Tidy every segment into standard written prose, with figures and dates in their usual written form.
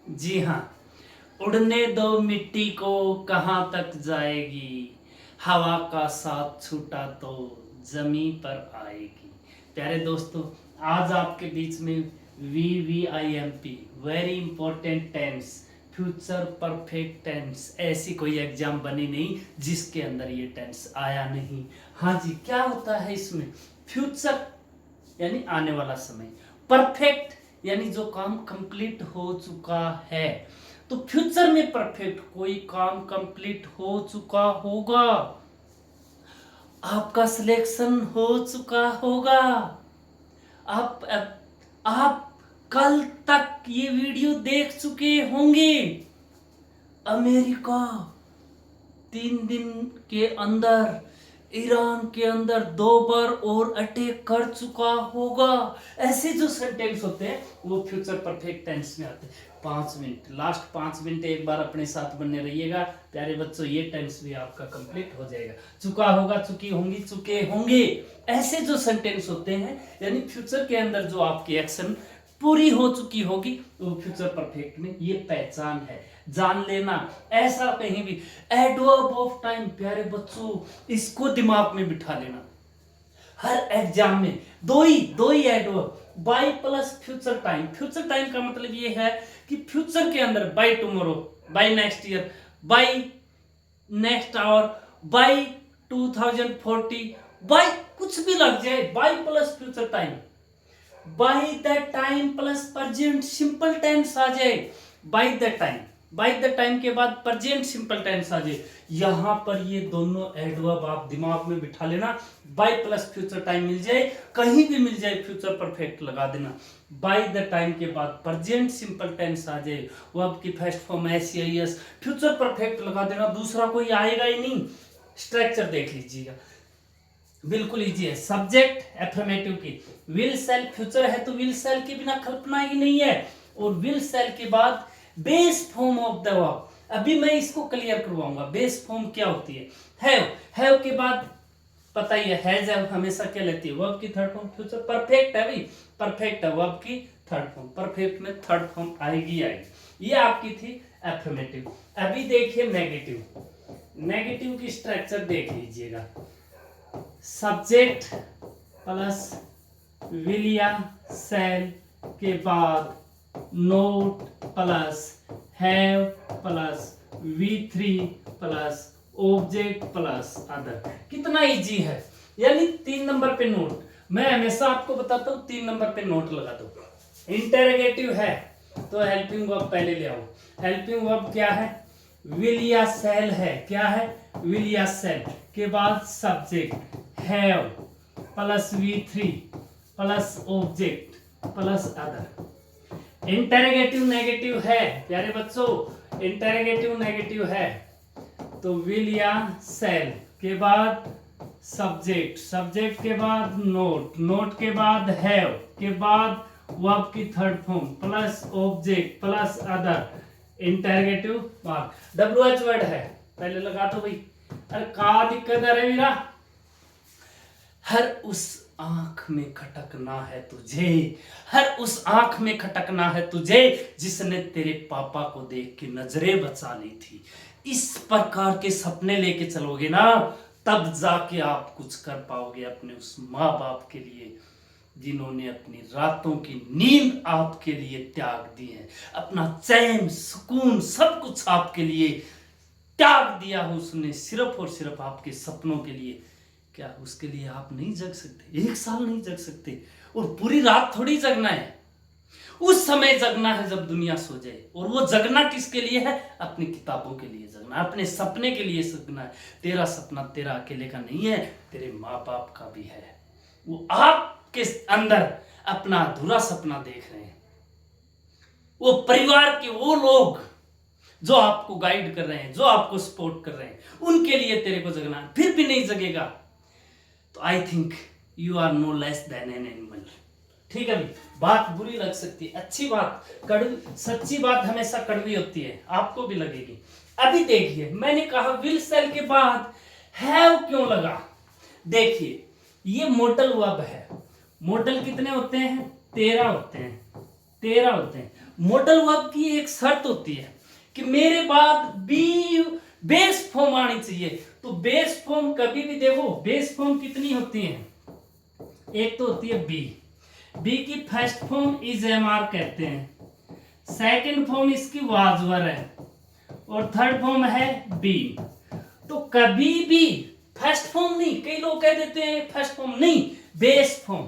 जी हाँ, उड़ने दो मिट्टी को कहाँ तक जाएगी, हवा का साथ छूटा तो जमी पर आएगी। प्यारे दोस्तों, आज आपके बीच में VVIMP very important tense, future perfect tense, ऐसी कोई एग्जाम बनी नहीं जिसके अंदर ये टेंस आया नहीं। हाँ जी, क्या होता है इसमें? फ्यूचर यानी आने वाला समय, परफेक्ट यानी जो काम कंप्लीट हो चुका है। तो फ्यूचर में परफेक्ट कोई काम कंप्लीट हो चुका होगा, आपका सिलेक्शन हो चुका होगा, आप आप कल तक ये वीडियो देख चुके होंगे। अमेरिका 3 दिन के अंदर ईरान के अंदर 2 बार और अटैक कर चुका होगा। ऐसे जो सेंटेंस होते हैं वो फ्यूचर परफेक्ट टेंस में आते हैं। 5 मिनट, लास्ट 5 मिनट एक बार अपने साथ बने रहिएगा प्यारे बच्चों, ये टेंस भी आपका कंप्लीट हो जाएगा। चुका होगा, चुकी होंगी, चुके होंगे, ऐसे जो सेंटेंस होते हैं यानी फ्यूचर के अंदर जो आपकी एक्शन पूरी हो चुकी होगी वो फ्यूचर परफेक्ट में ये पहचान है। जान लेना, ऐसा कहीं भी एडवर्ब ऑफ टाइम प्यारे बच्चों इसको दिमाग में बिठा लेना। हर एग्जाम में दो ही adverb, by plus future time. Future time का मतलब ये है कि फ्यूचर के अंदर by tomorrow, by next year, by next hour, by 2040, by कुछ भी लग जाए, by plus future time, by the time plus present simple tense आ जाए, by the time, by the time के बाद प्रेजेंट सिंपल टेंस आ जाए। यहां पर ये दोनों एडवर्ब आप दिमाग में बिठा लेना। बाय प्लस फ्यूचर टाइम मिल जाए, कहीं भी मिल जाए, फ्यूचर परफेक्ट लगा देना। बाय द टाइम के बाद प्रेजेंट सिंपल टेंस आ जाए, वर्ब की first form SEIS, future perfect लगा देना, दूसरा कोई आएगा ही नहीं। स्ट्रक्चर देख लीजिएगा, बिल्कुल इजी है। सब्जेक्ट एफर्मेटिव की, विल सेल, फ्यूचर है तो विल सेल के बिना कल्पना ही नहीं है। और विल सेल के बाद base form of the verb, अभी मैं इसको क्लियर करवाऊंगा बेस फॉर्म क्या होती है। हैव के बाद पता ही है, हैज हमेशा क्या लेती है, वर्ब की थर्ड फॉर्म। फ्यूचर परफेक्ट है भाई, परफेक्ट है, वर्ब की थर्ड फॉर्म, परफेक्ट में थर्ड फॉर्म आएगी। ये आपकी थी एफर्मेटिव। अभी देखिए नेगेटिव, नेगेटिव की स्ट्रक्चर देख लीजिएगा। सब्जेक्ट प्लस विल या सेल के बाद note plus have plus V3 plus object plus other. कितना इजी है, यानी 3 नंबर पे नोट। मैं हमेशा आपको बताता हूं 3 नंबर पे नोट लगा दो। इंटेरोगेटिव है तो हेल्पिंग वर्ब पहले ले आओ। हेल्पिंग वर्ब क्या है, विल या सेल है, क्या है, विल या सेल के बाद subject have plus V3 plus object plus other. Interrogative negative है प्यारे बच्चों, इंटेरोगेटिव नेगेटिव है तो विल या सेल के बाद सब्जेक्ट, सब्जेक्ट के बाद नोट, नोट के बाद हैव के बाद वर्ब की third form plus object plus other. Interrogative mark, WH word है पहले लगा दो भाई। अरे का दिक्कत है रे मेरा, हर उस आंख में खटकना है तुझे, हर उस आंख में खटकना है तुझे जिसने तेरे पापा को देख के नजरें बचा ली थी। इस प्रकार के सपने लेके चलोगे ना तब जाके आप कुछ कर पाओगे अपने उस माँ बाप के लिए जिन्होंने अपनी रातों की नींद आपके लिए त्याग दी है, अपना चैन सुकून सब कुछ आपके लिए त्याग दिया हो उसने, सिर्फ और सिर्फ आपके सपनों के लिए। क्या उसके लिए आप नहीं जग सकते? 1 साल नहीं जग सकते, और पूरी रात थोड़ी जगना है, उस समय जगना है जब दुनिया सो जाए। और वो जगना किसके लिए है? अपनी किताबों के लिए जगना, अपने सपने के लिए जगना है। तेरा सपना तेरा अकेले का नहीं है, तेरे माँ बाप का भी है। वो आपके अंदर अपना अधूरा सपना देख रहे हैं, वो परिवार के वो लोग जो आपको गाइड कर रहे हैं, जो आपको सपोर्ट कर रहे हैं, उनके लिए तेरे को जगना है। फिर भी नहीं जगेगा तो I think you are no less than an animal. ठीक है भाई, बात बुरी लग सकती है, अच्छी बात कड़वी, सच्ची बात हमेशा कड़वी होती है, आपको भी लगेगी। अभी देखिए मैंने कहा विल सेल के बाद हैव क्यों लगा। देखिए ये मॉडल वर्ब है, मॉडल कितने होते हैं? 13 होते हैं, 13 होते हैं। मॉडल वर्ब की एक शर्त होती है कि मेरे बाद बी बेस फॉर्म आनी चाहिए। तो बेस फॉर्म कभी भी देखो, बेस फॉर्म कितनी होती है? एक तो होती है बी की first form is am are कहते हैं, सेकंड फॉर्म इसकी वाज वर है, और थर्ड फॉर्म है बी। तो कभी भी फर्स्ट फॉर्म नहीं, कई लोग कह देते हैं फर्स्ट फॉर्म नहीं, बेस फॉर्म।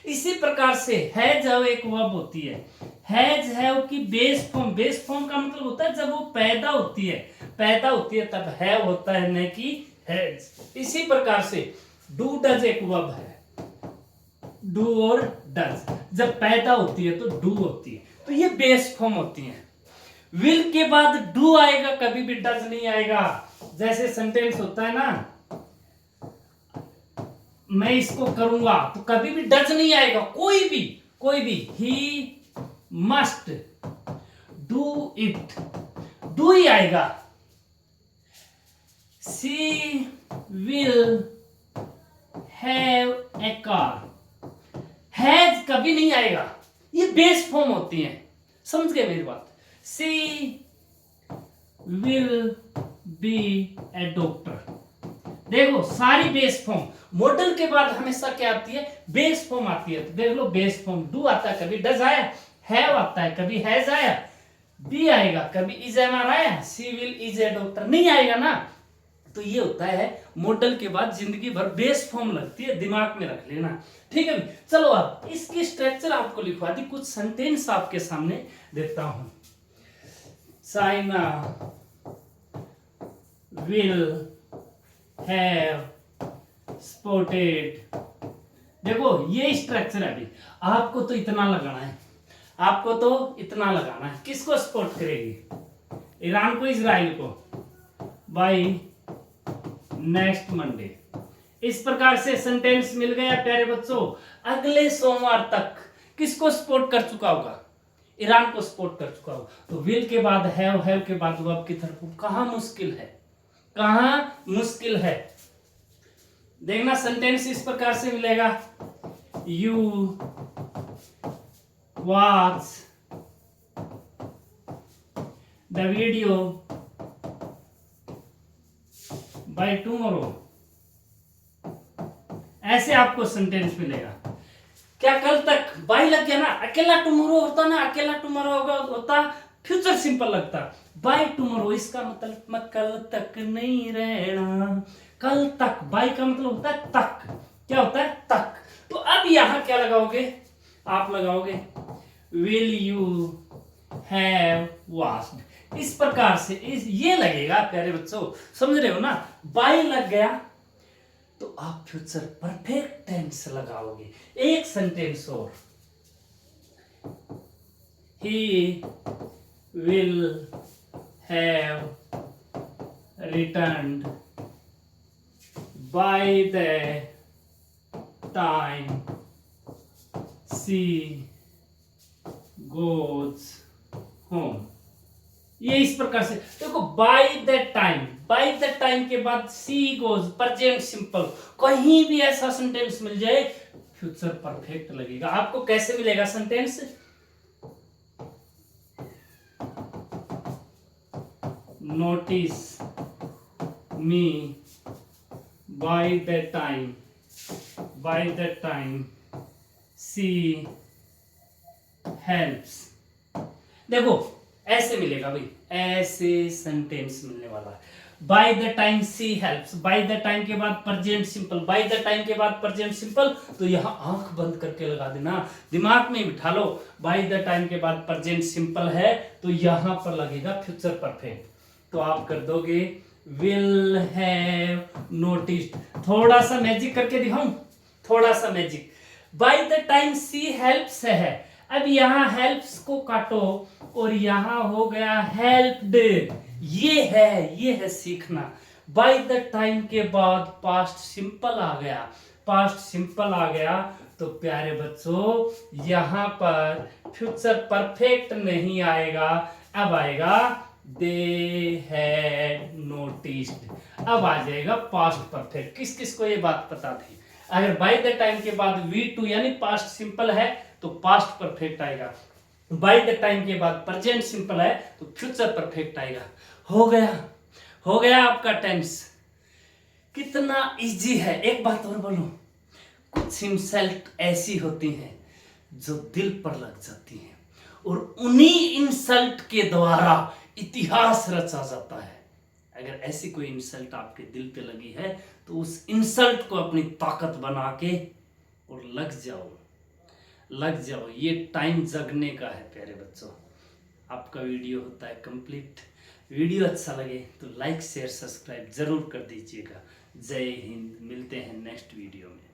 इसी प्रकार से हैज हैव एक वर्ब होती है, हैज हैव की बेस फॉर्म, बेस फॉर्म का मतलब होता है जब वो पैदा होती है तब हैव होता है, न कि हैज। इसी प्रकार से डू डज एक वर्ब है, डू और डज जब पैदा होती है तो डू होती है, तो ये बेस फॉर्म होती है। विल के बाद डू आएगा, कभी भी डज नहीं आएगा। जैसे सेंटेंस होता है ना, मैं इसको करूंगा, तो कभी भी डज नहीं आएगा। कोई भी he must do it, do ही आएगा। She will have a car, has कभी नहीं आएगा। ये बेस फॉर्म होती है, समझ गए मेरी बात? She will be A doctor. देखो सारी बेस फॉर्म, मॉडल के बाद हमेशा क्या आती है? बेस फॉर्म आती है। तो देख लो बेस फॉर्म, डू आता है, कभी डज आया, हैव आता है, कभी हैज आया, बी आएगा, कभी इज एम आर आया, she will is a doctor नहीं आएगा ना। तो ये होता है मॉडल के बाद जिंदगी भर बेस फॉर्म लगती है, दिमाग में रख लेना, ठीक है। चलो अब इसकी स्ट्रक्चर आपको लिखवा दी, कुछ सेंटेंस आपके सामने देता हूं। China will have spotted. देखो ये स्ट्रक्चर है। अभी आपको तो इतना लगाना है, आपको तो इतना लगाना है। किसको सपोर्ट करेगी? ईरान को, इजराइल को, बाय नेक्स्ट मंडे। इस प्रकार से सेंटेंस मिल गया प्यारे बच्चों। अगले सोमवार तक किसको सपोर्ट कर चुका होगा? ईरान को सपोर्ट कर चुका होगा। तो विल के बाद हैव के बाद वर्ब की तरफ कहां मुश्किल है, कहां मुश्किल है? देखना सेंटेंस इस प्रकार से मिलेगा, you watch the video by tomorrow. ऐसे आपको सेंटेंस मिलेगा। क्या कल तक बाय लग गया ना, अकेला टुमारो होता ना, अकेला टुमारो होता फ्यूचर सिंपल लगता। बाय टुमारो इसका मतलब मैं कल तक नहीं रहना, कल तक। बाय का मतलब होता है तक, क्या होता है? तक। तो अब यहां क्या लगाओगे? आप लगाओगे विल यू हैव वॉश्ड। इस प्रकार से ये लगेगा प्यारे बच्चों, समझ रहे हो ना? बाय लग गया तो आप फ्यूचर परफेक्ट टेंस लगाओगे। एक सेंटेंस और, he will have returned by the time she goes home। ये इस प्रकार से देखो, by the time के बाद she goes, प्रेजेंट सिंपल। कहीं भी ऐसा सेंटेंस मिल जाए फ्यूचर परफेक्ट लगेगा। आपको कैसे मिलेगा sentence? Notice me by the time she helps। देखो ऐसे मिलेगा भाई, ऐसे सेंटेंस मिलने वाला है। by the time she helps, by the time के बाद present simple, by the time के बाद प्रेजेंट सिंपल। तो यहां आंख बंद करके लगा देना, दिमाग में बिठा लो। by the time के बाद प्रेजेंट सिंपल है तो यहां पर लगेगा फ्यूचर परफेक्ट। तो आप कर दोगे will have noticed। थोड़ा सा मैजिक करके दिखाऊं, थोड़ा सा magic. by the time she helps है, अब यहां helps को काटो और यहां हो गया helped। ये है सीखना। by the time के बाद पास्ट सिंपल आ गया, पास्ट सिंपल आ गया तो प्यारे बच्चों यहां पर फ्यूचर परफेक्ट नहीं आएगा, अब आएगा they had noticed। अब आ जाएगा पास्ट परफेक्ट। किस किस को ये बात पता थी? अगर by the time के बाद V2 यानी पास्ट सिंपल है तो पास्ट परफेक्ट आएगा। बाय द टाइम के बाद प्रेजेंट सिंपल है तो फ्यूचर परफेक्ट आएगा। हो गया आपका टेंस। कितना इजी है। एक बात और बोलूं, कुछ इंसल्ट ऐसी होती हैं जो दिल पर लग जाती हैं और उन्हीं इंसल्ट के द्वारा इतिहास रचा जाता है। अगर ऐसी कोई इंसल्ट आपके दिल पे लगी है तो उस इंसल्ट को अपनी ताकत बना के और लग जाओ। ये टाइम जगने का है प्यारे बच्चों। आपका वीडियो होता है कंप्लीट। वीडियो अच्छा लगे तो लाइक शेयर सब्सक्राइब जरूर कर दीजिएगा। जय हिंद। मिलते हैं नेक्स्ट वीडियो में।